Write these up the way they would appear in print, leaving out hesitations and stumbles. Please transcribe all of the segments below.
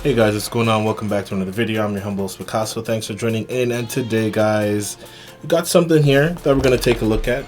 Hey guys, what's going on? Welcome back to another video. I'm your humble host Picaso. Thanks for joining in, and today guys, we got something here that we're going to take a look at.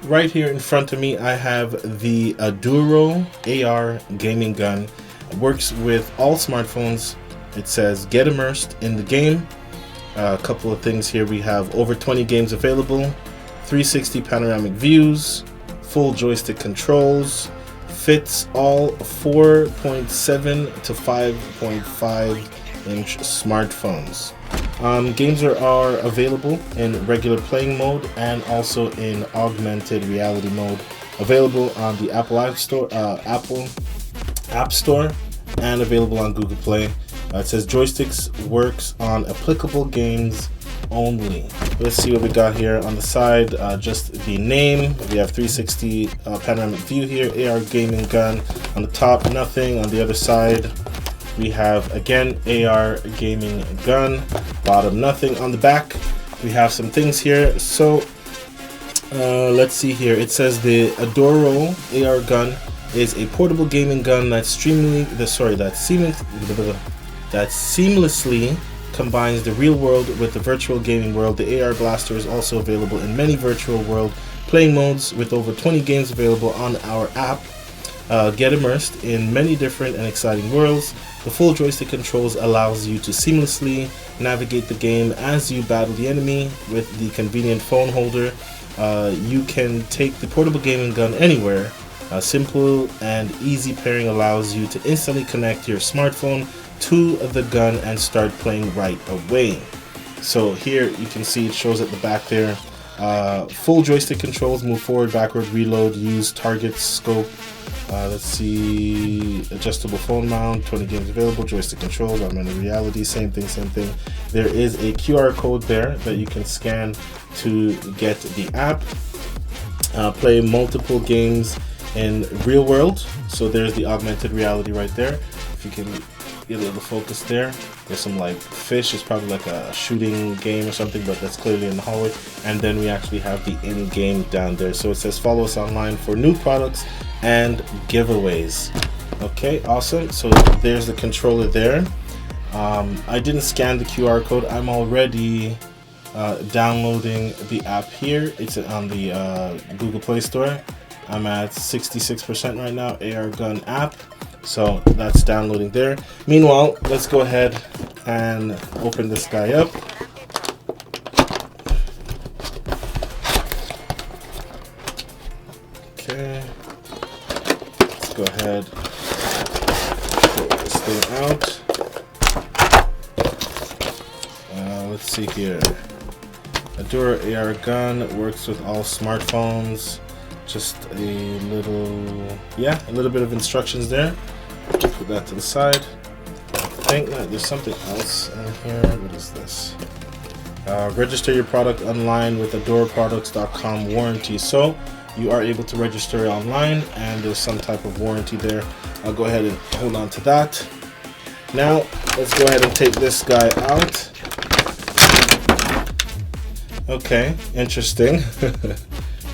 Right here in front of me I have the Aduro AR Gaming Gun. It works with all smartphones. It says get immersed in the game. A couple of things here. We have over 20 games available, 360 panoramic views, full joystick controls, fits all 4.7 to 5.5 inch smartphones. Games are available in regular playing mode and also in augmented reality mode. Available on the Apple App Store and available on Google Play. It says joysticks works on applicable games only. Let's see what we got here on the side. Just the name. We have 360 panoramic view here. AR Gaming Gun on the top. Nothing on the other side. We have again AR Gaming Gun. Bottom nothing. On the back we have some things here. So let's see here. It says the Aduro AR Gun is a portable gaming gun that seamlessly combines the real world with the virtual gaming world. The AR blaster is also available in many virtual world playing modes with over 20 games available on our app. Get immersed in many different and exciting worlds. The full joystick controls allows you to seamlessly navigate the game as you battle the enemy. With the convenient phone holder, you can take the portable gaming gun anywhere. Simple and easy pairing allows you to instantly connect your smartphone to the gun and start playing right away. So here you can see it shows at the back there. Full joystick controls, move forward, backward, reload, use, target, scope. Let's see, adjustable phone mount, 20 games available, joystick controls, augmented reality, same thing. There is a QR code there that you can scan to get the app. Play multiple games in real world. So there's the augmented reality right there. If you can get a little focus there. There's some like fish. It's probably like a shooting game or something, but that's clearly in the hallway. And then we actually have the in-game down there. So it says follow us online for new products and giveaways. Okay, awesome. So there's the controller there. I didn't scan the QR code. I'm already downloading the app here. It's on the Google Play Store. I'm at 66% right now, AR Gun app. So that's downloading there. Meanwhile, let's go ahead and open this guy up. Okay. Let's go ahead, pull this thing out. Let's see here. Aduro AR Gun works with all smartphones. Just a little bit of instructions there. Put that to the side. I think that there's something else in here. What is this? Register your product online with aduroproducts.com warranty. So you are able to register online and there's some type of warranty there. I'll go ahead and hold on to that. Now let's go ahead and take this guy out. Okay, interesting.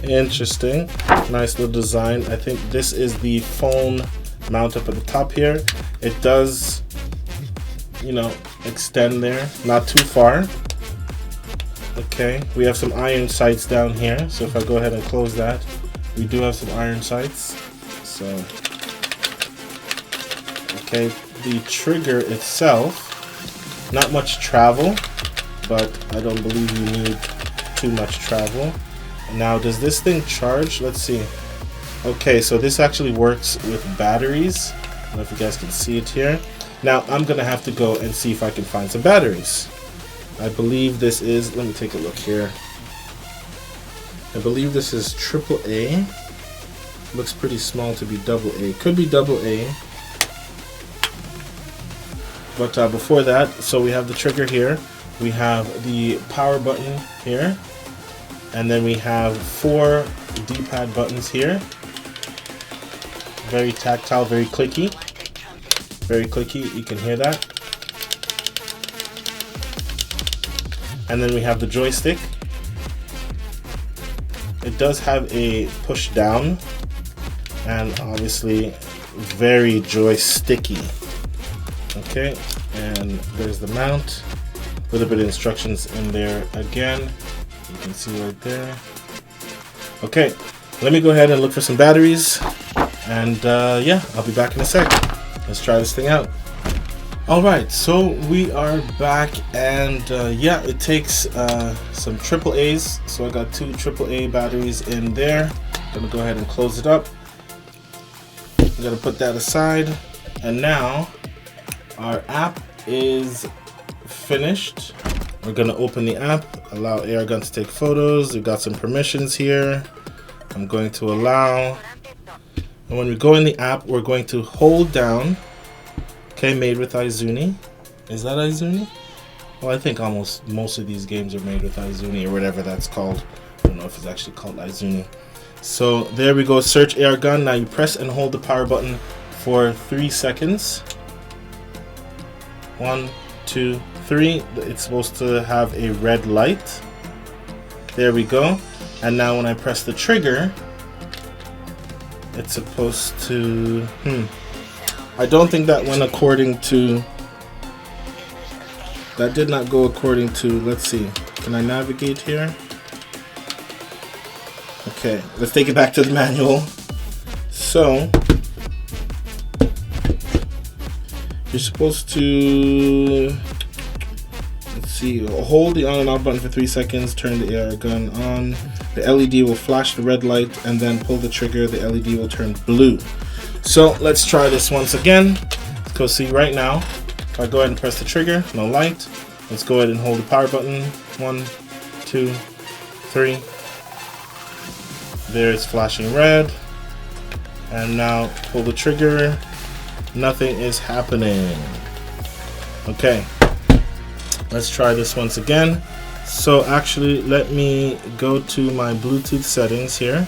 Interesting, nice little design. I think this is the phone mount up at the top here. It does, extend there, not too far. Okay, we have some iron sights down here. So if I go ahead and close that, we do have some iron sights. So, okay, the trigger itself, not much travel, but I don't believe you need too much travel. Now, does this thing charge? Let's see. Okay, so this actually works with batteries. I don't know if you guys can see it here. Now, I'm going to have to go and see if I can find some batteries. I believe this is, let me take a look here. I believe this is AAA. Looks pretty small to be AA. Could be AA. But before that, so we have the trigger here. We have the power button here. And then we have 4 D-pad buttons here. Very tactile, very clicky. Very clicky, you can hear that. And then we have the joystick. It does have a push down and obviously very joysticky. Okay, and there's the mount. A little bit of instructions in there again. You can see right there. Okay, let me go ahead and look for some batteries. And yeah, I'll be back in a sec. Let's try this thing out. Alright, so we are back, and yeah, it takes some AAAs. So I got 2 AAA batteries in there. I'm gonna go ahead and close it up. I'm gonna put that aside, and now our app is finished. We're gonna open the app, allow AR Gun to take photos. We've got some permissions here. I'm going to allow, and when we go in the app, we're going to hold down. Okay, made with Izuni. Is that Izuni? Well, I think most of these games are made with Izuni, or whatever that's called. I don't know if it's actually called Izuni. So there we go, search AR Gun. Now you press and hold the power button for 3 seconds. 1, 2, 3. It's supposed to have a red light. There we go. And now when I press the trigger, it's supposed to... I don't think that went according to... That did not go according to... Let's see. Can I navigate here? Okay, let's take it back to the manual. So, you're supposed to, let's see, hold the on and off button for 3 seconds, turn the AR gun on, the LED will flash the red light, and then pull the trigger, the LED will turn blue. So let's try this once again. Let's go see right now. If I go ahead and press the trigger, no light. Let's go ahead and hold the power button. 1, 2, 3. There it's flashing red. And now pull the trigger. Nothing is happening. Okay. Let's try this once again. So actually, let me go to my Bluetooth settings here.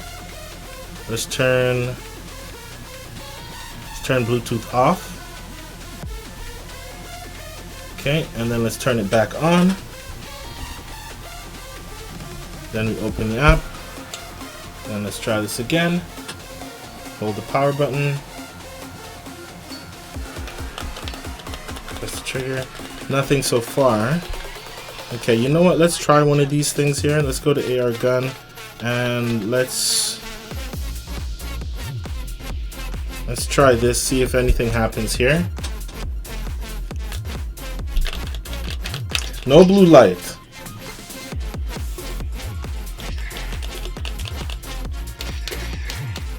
Let's turn Bluetooth off. Okay, and then let's turn it back on. Then we open the app. And let's try this again. Hold the power button. Press the trigger. Nothing so far. Okay, you know what? Let's try one of these things here. Let's go to AR Gun and let's try this, see if anything happens here. No blue light.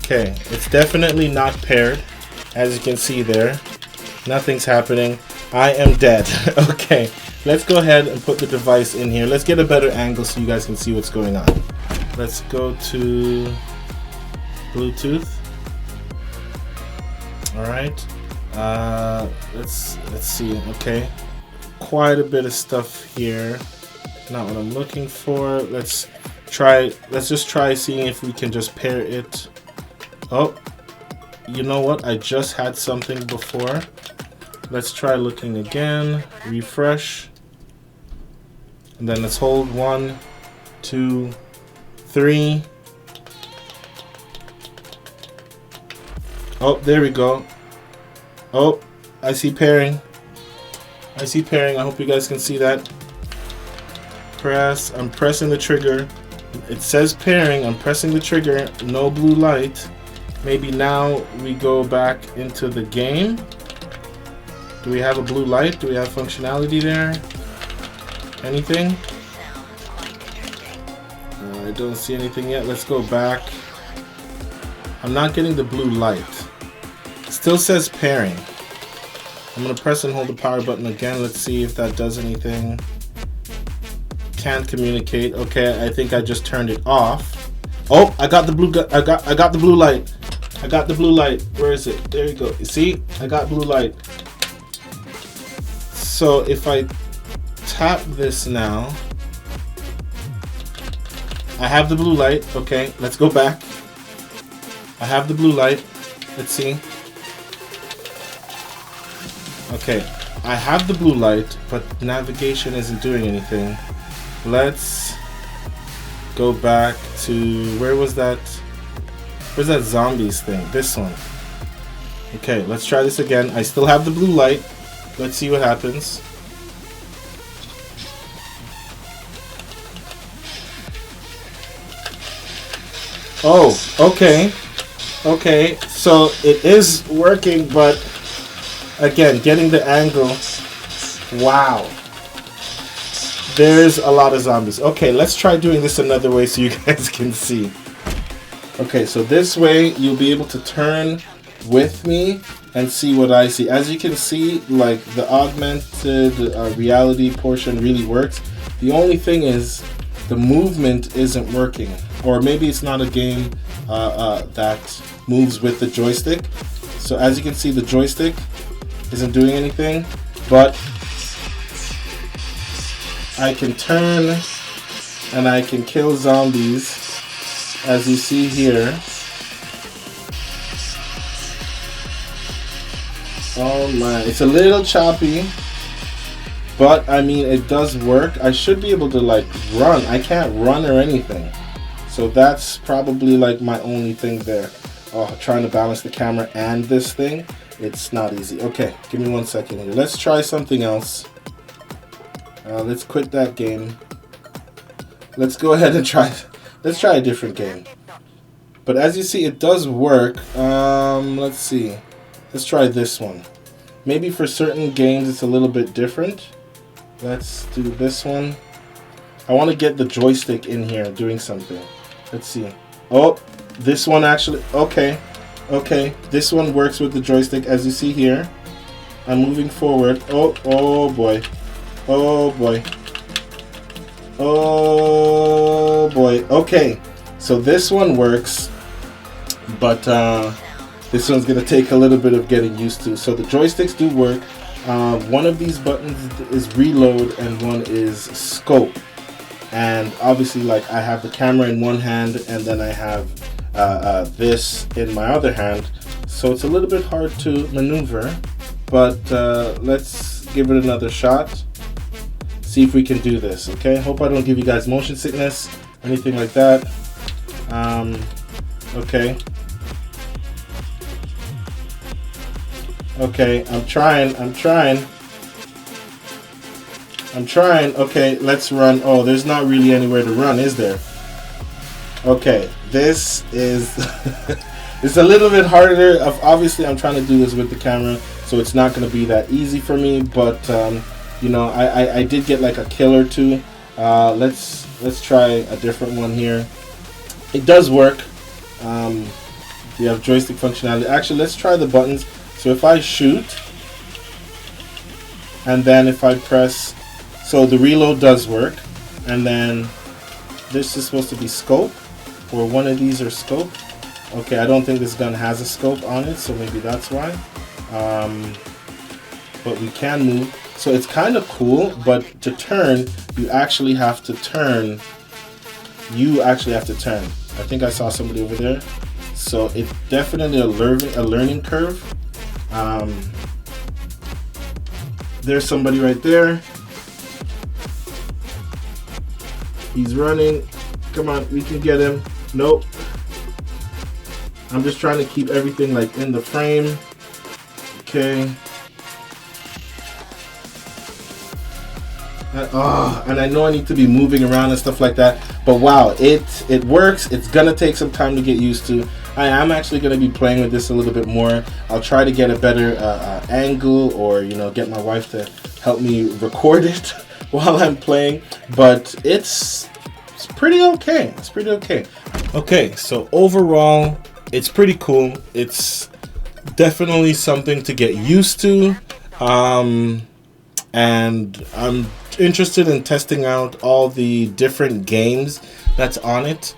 Okay, it's definitely not paired. As you can see there, nothing's happening. I am dead. Okay, let's go ahead and put the device in here. Let's get a better angle so you guys can see what's going on. Let's go to Bluetooth. All right. Let's see. Okay, quite a bit of stuff here. Not what I'm looking for. Let's just try seeing if we can just pair it. Oh, you know what? I just had something before. Let's try looking again. Refresh. And then let's hold 1, 2, 3. Oh, there we go. Oh, I see pairing. I see pairing. I hope you guys can see that. I'm pressing the trigger. It says pairing. I'm pressing the trigger. No blue light. Maybe now we go back into the game. Do we have a blue light? Do we have functionality there? Anything? I don't see anything yet. Let's go back. I'm not getting the blue light. It still says pairing. I'm going to press and hold the power button again. Let's see if that does anything. Can't communicate. Okay, I think I just turned it off. Oh, I got the blue. I got the blue light. I got the blue light. Where is it? There you go. You see? I got blue light. So if I tap this now, I have the blue light. Okay, let's go back. I have the blue light. Let's see. Okay, I have the blue light, but navigation isn't doing anything. Let's go back to, where was that? Where's that zombies thing? This one. Okay, let's try this again. I still have the blue light. Let's see what happens. Oh, okay. Okay, so it is working, but again, getting the angle. Wow. There's a lot of zombies. Okay, let's try doing this another way so you guys can see. Okay, so this way you'll be able to turn with me and see what I see. As you can see, like the augmented reality portion really works. The only thing is the movement isn't working, or maybe it's not a game that moves with the joystick. So as you can see, the joystick isn't doing anything, but I can turn and I can kill zombies, as you see here. Oh man, it's a little choppy, but I mean it does work. I should be able to like run. I can't run or anything, so that's probably like my only thing there. Oh, trying to balance the camera and this thing, it's not easy. Okay, give me 1 second here. Let's try something else. Let's quit that game. Let's go ahead and try. Let's try a different game. But as you see, it does work. Let's see. Let's try this one. Maybe for certain games it's a little bit different. Let's do this one. I want to get the joystick in here doing something. Let's see. Oh, this one actually. Okay. Okay. This one works with the joystick, as you see here. I'm moving forward. Oh boy. Oh boy. Oh boy. Okay. So this one works, but this one's gonna take a little bit of getting used to. So the joysticks do work. One of these buttons is reload and one is scope. And obviously, like, I have the camera in one hand and then I have this in my other hand. So it's a little bit hard to maneuver, but let's give it another shot. See if we can do this, okay? Hope I don't give you guys motion sickness, anything like that. Okay. Okay, I'm trying. Okay, let's run. Oh, there's not really anywhere to run, is there? Okay, this is it's a little bit harder. Obviously, I'm trying to do this with the camera, so it's not going to be that easy for me, but you know, I did get like a kill or two. Let's try a different one here. It does work. We have joystick functionality. Actually, let's try the buttons. So if I shoot, and then if I press, so the reload does work, and then this is supposed to be scope, or one of these are scope. Okay, I don't think this gun has a scope on it, so maybe that's why. But we can move. So it's kind of cool, but to turn, you actually have to turn. I think I saw somebody over there. So it's definitely a learning curve. There's somebody right there. He's running. Come on, we can get him. Nope. I'm just trying to keep everything like in the frame. Okay. And I know I need to be moving around and stuff like that, but wow, it works. It's gonna take some time to get used to. I am actually gonna be playing with this a little bit more. I'll try to get a better angle, or you know, get my wife to help me record it while I'm playing. But it's pretty okay. It's pretty okay. Okay, so overall, it's pretty cool. It's definitely something to get used to, and I'm interested in testing out all the different games that's on it.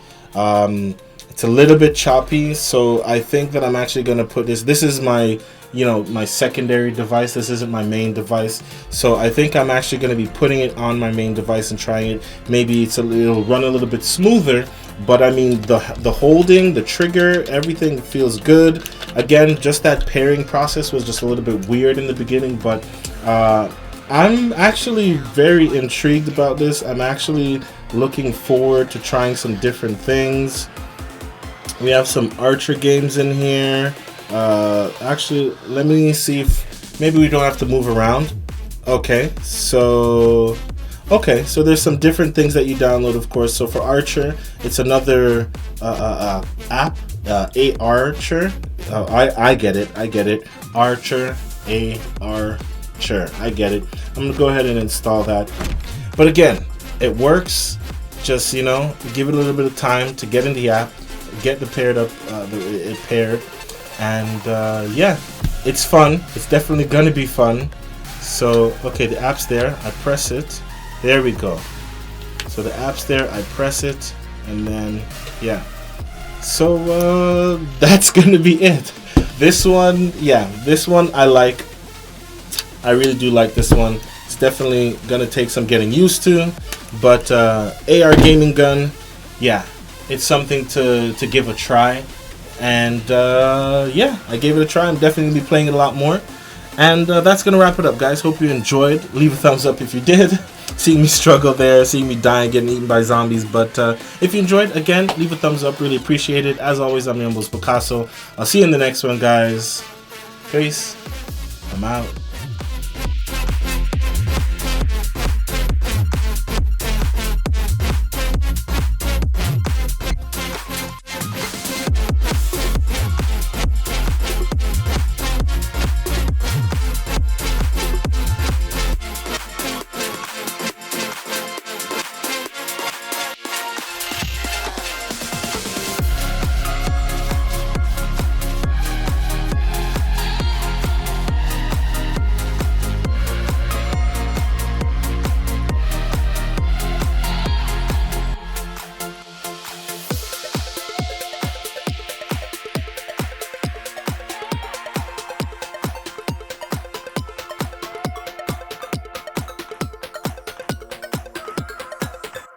It's a little bit choppy, so I think that I'm actually going to put this is my, you know, my secondary device. This isn't my main device, so I think I'm actually going to be putting it on my main device and trying it. Maybe it'll run a little bit smoother, but I mean the holding, the trigger, everything feels good. Again, just that pairing process was just a little bit weird in the beginning, but I'm actually very intrigued about this. I'm actually looking forward to trying some different things. We have some archer games in here. Actually, let me see if maybe we don't have to move around. Okay, so there's some different things that you download, of course. So for Archer, it's another app, Archer. I get it. Archer, Archer. I get it. I'm gonna go ahead and install that. But again, it works. Just give it a little bit of time to get in the app, get it paired, and yeah, it's fun. It's definitely gonna be fun. So okay, the app's there. I press it. There we go. So the app's there. I press it, and then yeah. So that's gonna be it. This one, yeah, this one I like. I really do like this one. It's definitely gonna take some getting used to, but AR Gaming Gun, yeah, it's something to give a try. And yeah, I gave it a try. I'm definitely gonna be playing it a lot more. And that's gonna wrap it up, guys. Hope you enjoyed. Leave a thumbs up if you did. Seeing me struggle there, seeing me die and getting eaten by zombies. But if you enjoyed, again, leave a thumbs up. Really appreciate it. As always, I'm your humble Picaso. I'll see you in the next one, guys. Peace. I'm out.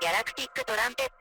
Galactic Trumpet